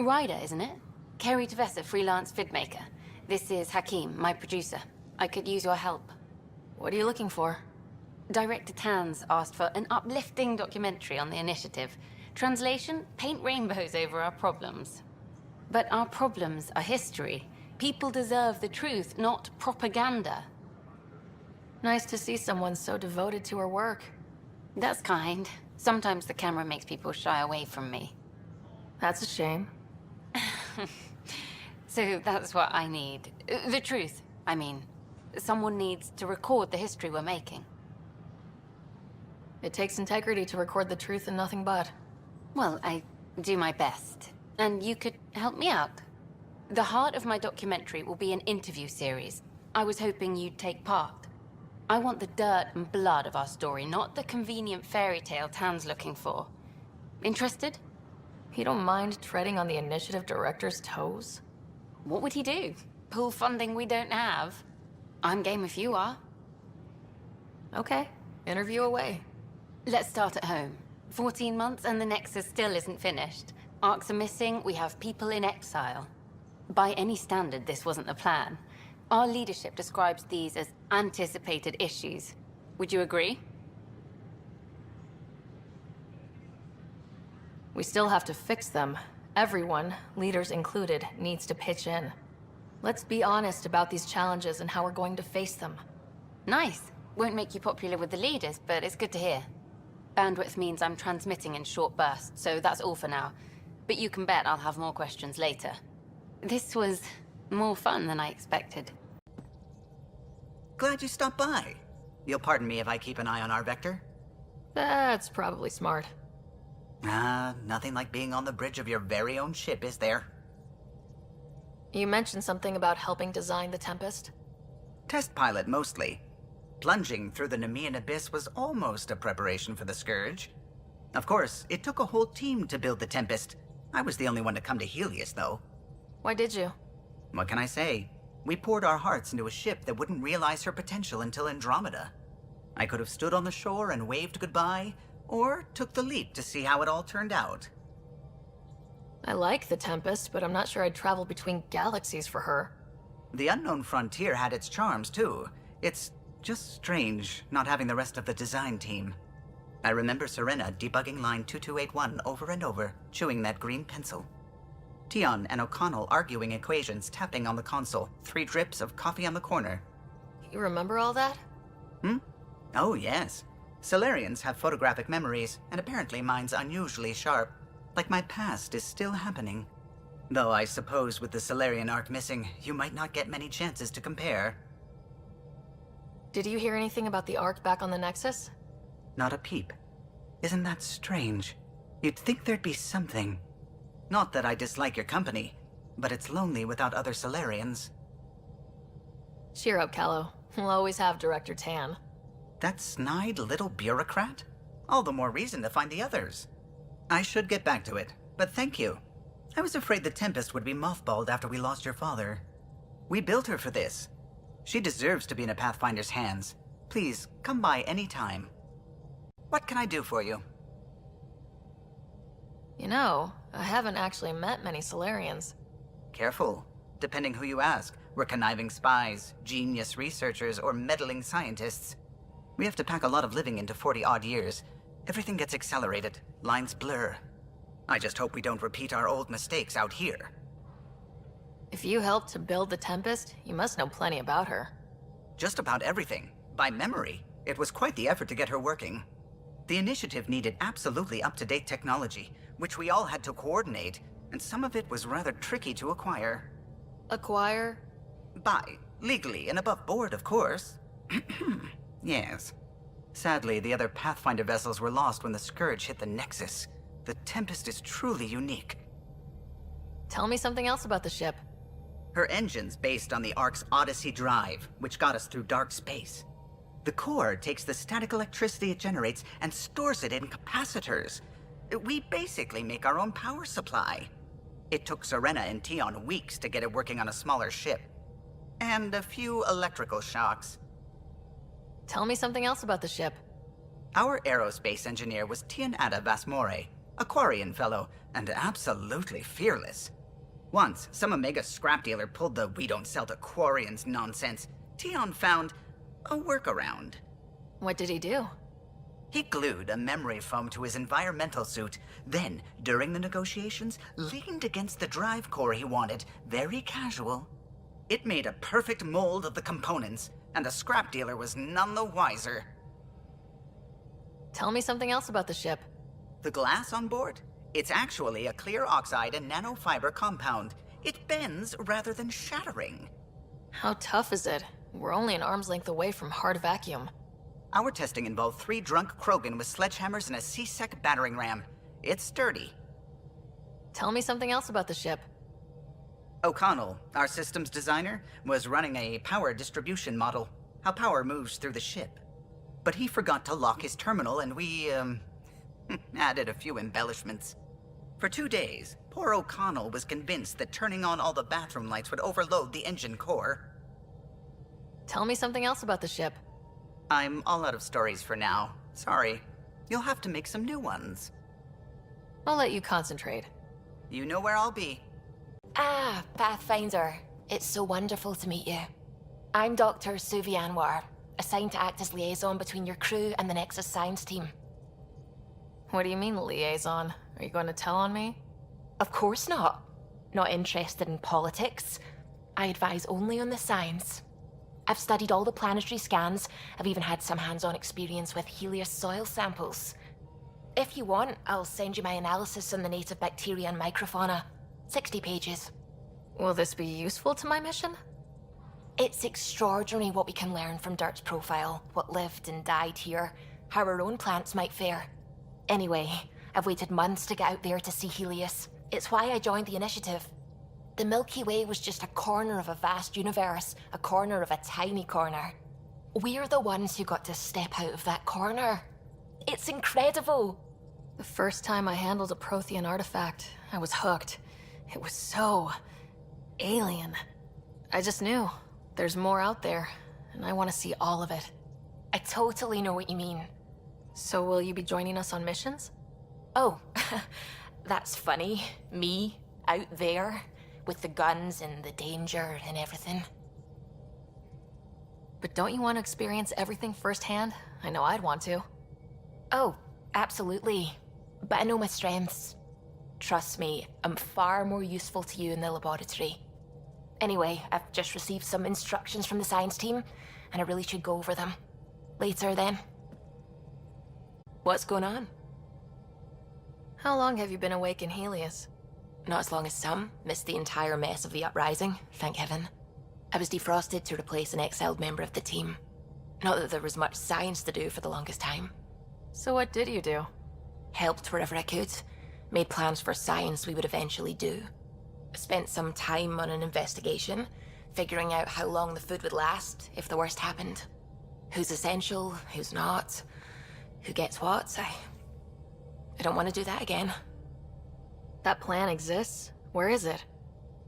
Ryder, isn't it? Kerry Tavessa, freelance vidmaker. This is Hakim, my producer. I could use your help. What are you looking for? Director Tanz asked for an uplifting documentary on the initiative. Translation, paint rainbows over our problems. But our problems are history. People deserve the truth, not propaganda. Nice to see someone so devoted to her work. That's kind. Sometimes the camera makes people shy away from me. That's a shame. So that's what I need. The truth, I mean. Someone needs to record the history we're making. It takes integrity to record the truth and nothing but. Well, I do my best. And you could help me out. The heart of my documentary will be an interview series. I was hoping you'd take part. I want the dirt and blood of our story, not the convenient fairy tale Tan's looking for. Interested? You don't mind treading on the initiative director's toes? What would he do? Pull funding we don't have? I'm game if you are. Okay, interview away. Let's start at home. 14 months and the Nexus still isn't finished. Arcs are missing, we have people in exile. By any standard, this wasn't the plan. Our leadership describes these as anticipated issues. Would you agree? We still have to fix them. Everyone, leaders included, needs to pitch in. Let's be honest about these challenges and how we're going to face them. Nice. Won't make you popular with the leaders, but it's good to hear. Bandwidth means I'm transmitting in short bursts, so that's all for now. But you can bet I'll have more questions later. This was more fun than I expected. Glad you stopped by. You'll pardon me if I keep an eye on our vector? That's probably smart. Nothing like being on the bridge of your very own ship, is there? You mentioned something about helping design the Tempest? Test pilot, mostly. Plunging through the Nemean abyss was almost a preparation for the Scourge. Of course, it took a whole team to build the Tempest. I was the only one to come to Heleus, though. Why did you? What can I say? We poured our hearts into a ship that wouldn't realize her potential until Andromeda. I could have stood on the shore and waved goodbye, or took the leap to see how it all turned out. I like the Tempest, but I'm not sure I'd travel between galaxies for her. The unknown frontier had its charms, too. It's just strange not having the rest of the design team. I remember Serena debugging line 2281 over and over, chewing that green pencil. Tion and O'Connell arguing equations, tapping on the console, 3 drips of coffee on the corner. You remember all that? Oh, yes. Solarians have photographic memories, and apparently mine's unusually sharp. Like my past is still happening. Though I suppose with the Solarian arc missing, you might not get many chances to compare. Did you hear anything about the arc back on the Nexus? Not a peep. Isn't that strange? You'd think there'd be something. Not that I dislike your company, but it's lonely without other Solarians. Cheer up, Callow. We'll always have Director Tan. That snide little bureaucrat? All the more reason to find the others. I should get back to it, but thank you. I was afraid the Tempest would be mothballed after we lost your father. We built her for this. She deserves to be in a Pathfinder's hands. Please, come by any time. What can I do for you? You know, I haven't actually met many Solarians. Careful. Depending who you ask, we're conniving spies, genius researchers, or meddling scientists. We have to pack a lot of living into 40-odd years. Everything gets accelerated, lines blur. I just hope we don't repeat our old mistakes out here. If you helped to build the Tempest, you must know plenty about her. Just about everything. By memory. It was quite the effort to get her working. The initiative needed absolutely up-to-date technology, which we all had to coordinate, and some of it was rather tricky to acquire. Acquire? Buy. Legally and above board, of course. Yes. Sadly, the other Pathfinder vessels were lost when the Scourge hit the Nexus. The Tempest is truly unique. Tell me something else about the ship. Her engine's based on the Ark's Odyssey drive, which got us through dark space. The core takes the static electricity it generates and stores it in capacitors. We basically make our own power supply. It took Serena and Tion weeks to get it working on a smaller ship. And a few electrical shocks. Tell me something else about the ship. Our aerospace engineer was Tianada Vasmore, A Quarian fellow, and absolutely fearless. Once, some Omega scrap dealer pulled the "we don't sell to Quarians" nonsense. Tion found a workaround. What did he do? He glued a memory foam to his environmental suit, then, during the negotiations, leaned against the drive core he wanted, very casual. It made a perfect mold of the components, and the scrap dealer was none the wiser. Tell me something else about the ship. The glass on board? It's actually a clear oxide and nanofiber compound. It bends rather than shattering. How tough is it? We're only an arm's length away from hard vacuum. Our testing involved 3 drunk Krogan with sledgehammers and a C-Sec battering ram. It's sturdy. Tell me something else about the ship. O'Connell, our systems designer, was running a power distribution model, how power moves through the ship. But he forgot to lock his terminal and we, added a few embellishments. For 2 days, poor O'Connell was convinced that turning on all the bathroom lights would overload the engine core. Tell me something else about the ship. I'm all out of stories for now. Sorry. You'll have to make some new ones. I'll let you concentrate. You know where I'll be. Ah, Pathfinder. It's so wonderful to meet you. I'm Dr. Suvi Anwar, assigned to act as liaison between your crew and the Nexus science team. What do you mean, liaison? Are you going to tell on me? Of course not. Not interested in politics. I advise only on the science. I've studied all the planetary scans. I've even had some hands-on experience with Heleus soil samples. If you want, I'll send you my analysis on the native bacteria and microfauna. 60 pages. Will this be useful to my mission? It's extraordinary what we can learn from Dirt's profile, what lived and died here, how our own plants might fare. Anyway, I've waited months to get out there to see Heleus. It's why I joined the initiative. The Milky Way was just a corner of a vast universe, a corner of a tiny corner. We're the ones who got to step out of that corner. It's incredible! The first time I handled a Prothean artifact, I was hooked. It was so alien. I just knew. There's more out there, and I want to see all of it. I totally know what you mean. So will you be joining us on missions? Oh, that's funny. Me, out there, with the guns and the danger and everything. But don't you want to experience everything firsthand? I know I'd want to. Oh, absolutely. But I know my strengths. Trust me, I'm far more useful to you in the laboratory. Anyway, I've just received some instructions from the science team, and I really should go over them. Later, then. What's going on? How long have you been awake in Heleus? Not as long as some. Missed the entire mess of the uprising, thank heaven. I was defrosted to replace an exiled member of the team. Not that there was much science to do for the longest time. So what did you do? Helped wherever I could. Made plans for science we would eventually do. Spent some time on an investigation, figuring out how long the food would last if the worst happened. Who's essential, who's not, who gets what. I don't want to do that again. That plan exists? Where is it?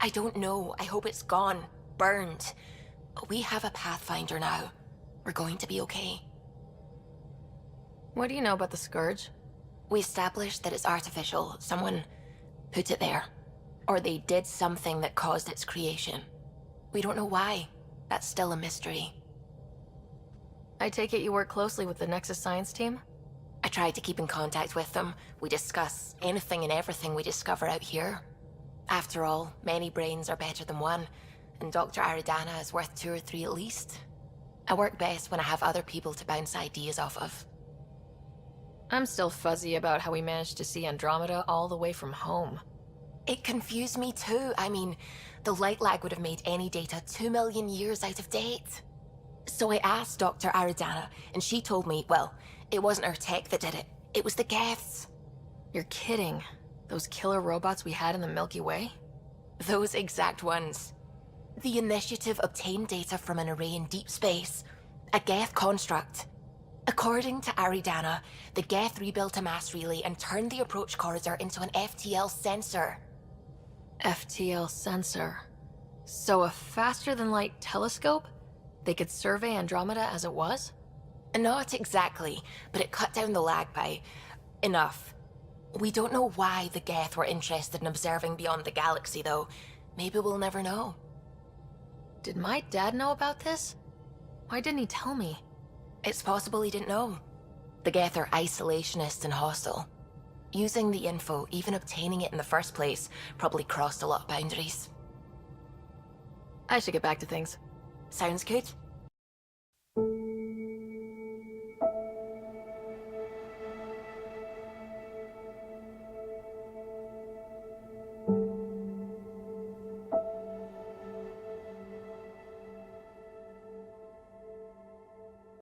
I don't know. I hope it's gone. Burned. We have a Pathfinder now. We're going to be okay. What do you know about the Scourge? We established that it's artificial. Someone put it there. Or they did something that caused its creation. We don't know why. That's still a mystery. I take it you work closely with the Nexus science team? I try to keep in contact with them. We discuss anything and everything we discover out here. After all, many brains are better than one, and Dr. Aridana is worth 2 or 3 at least. I work best when I have other people to bounce ideas off of. I'm still fuzzy about how we managed to see Andromeda all the way from home. It confused me too. I mean, the light lag would have made any data 2 million years out of date. So I asked Dr. Aridana, and she told me, well, it wasn't her tech that did it. It was the Goths. You're kidding. Those killer robots we had in the Milky Way? Those exact ones. The initiative obtained data from an array in deep space, a Goth construct. According to Aridana, the Goth rebuilt a mass relay and turned the approach corridor into an FTL sensor. FTL sensor. So a faster-than-light telescope? They could survey Andromeda as it was? Not exactly, but it cut down the lag by enough. We don't know why the Geth were interested in observing beyond the galaxy, though. Maybe we'll never know. Did my dad know about this? Why didn't he tell me? It's possible he didn't know. The Geth are isolationist and hostile. Using the info, even obtaining it in the first place, probably crossed a lot of boundaries. I should get back to things. Sounds good.